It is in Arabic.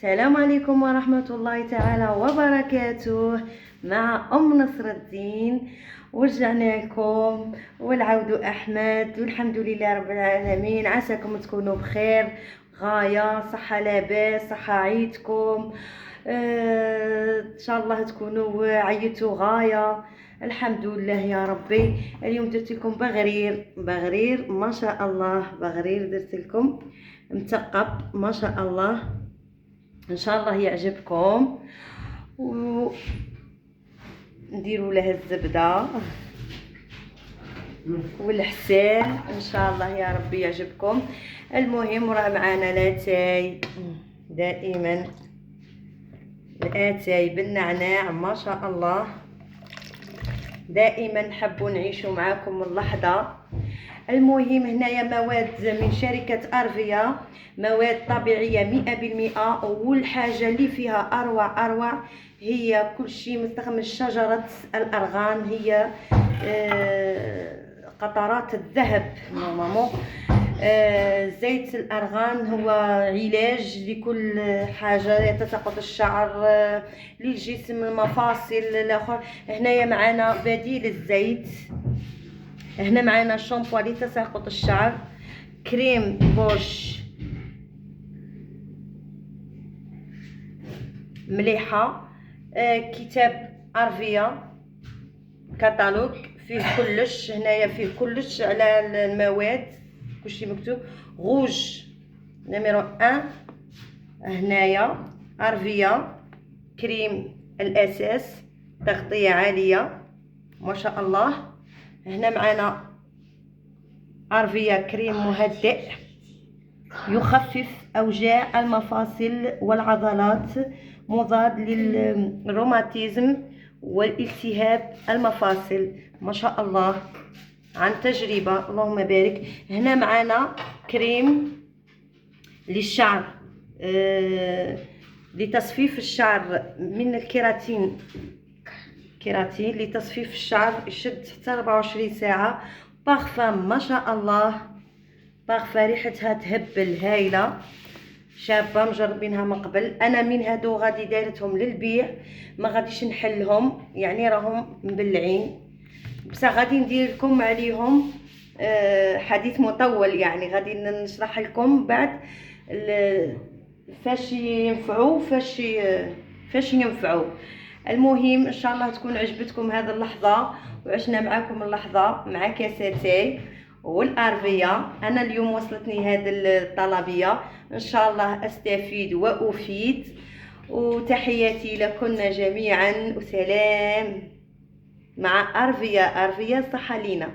السلام عليكم ورحمة الله تعالى وبركاته. مع نصر الدين ورجعنا لكم والعود أحمد، والحمد لله رب العالمين. عساكم تكونوا بخير غاية، صحة لاباس، صحة عيدكم ان شاء الله تكونوا عيتوا غاية. الحمد لله يا ربي. اليوم درت لكم بغرير ما شاء الله، بغرير درت لكم مثقب ما شاء الله، ان شاء الله يعجبكم. ونديروا له الزبده والحسال ان شاء الله يا ربي يعجبكم. المهم راه معانا لاتاي، دائما الاتاي بالنعناع ما شاء الله. دائما نحبوا نعيشوا معاكم اللحظه. المهم هنايا مواد من شركة أرفيا، مواد طبيعية 100%، والحاجة اللي فيها أروع هي كل شيء مستخدم شجرة الأرغان، هي قطرات الذهب نورمالمون. زيت الأرغان هو علاج لكل حاجة، تساقط الشعر، للجسم، المفاصل الآخر. هنايا معنا بديل الزيت، هنا معنا شامبو لتساقط الشعر، كريم بوش مليحة، كتاب أرفيا كتالوج فيه كلش، هنايا فيه كلش على المواد، كلشي مكتوب. غوج نيميرو 1 هنايا أرفيا كريم الأساس، تغطية عالية ما شاء الله. هنا معنا أرفيا كريم مهدئ يخفف أوجاع المفاصل والعضلات، مضاد للروماتيزم والالتهاب المفاصل ما شاء الله، عن تجربة اللهم بارك. هنا معنا كريم للشعر، لتصفيف الشعر من الكيراتين، كيراتين لتصفيف الشعر، يشد حتى 24 ساعة. بارفان ما شاء الله، بارفان ريحتها تهبل، هايله شابه، مجربينها من قبل. انا من هادو غادي دايرتهم للبيع، ما غاديش نحلهم يعني راهم مبلعين، بصح غادي ندير لكم عليهم حديث مطول، يعني غادي نشرح لكم بعد فاش ينفعوا فاش ينفعوا. المهم ان شاء الله تكون عجبتكم هذه اللحظه، وعشنا معكم اللحظه مع كاساتي والارفيه. انا اليوم وصلتني هذه الطلبيه، ان شاء الله استفيد وافيد. وتحياتي لكم جميعا، وسلام مع ارفيه. ارفيه صحه لينا.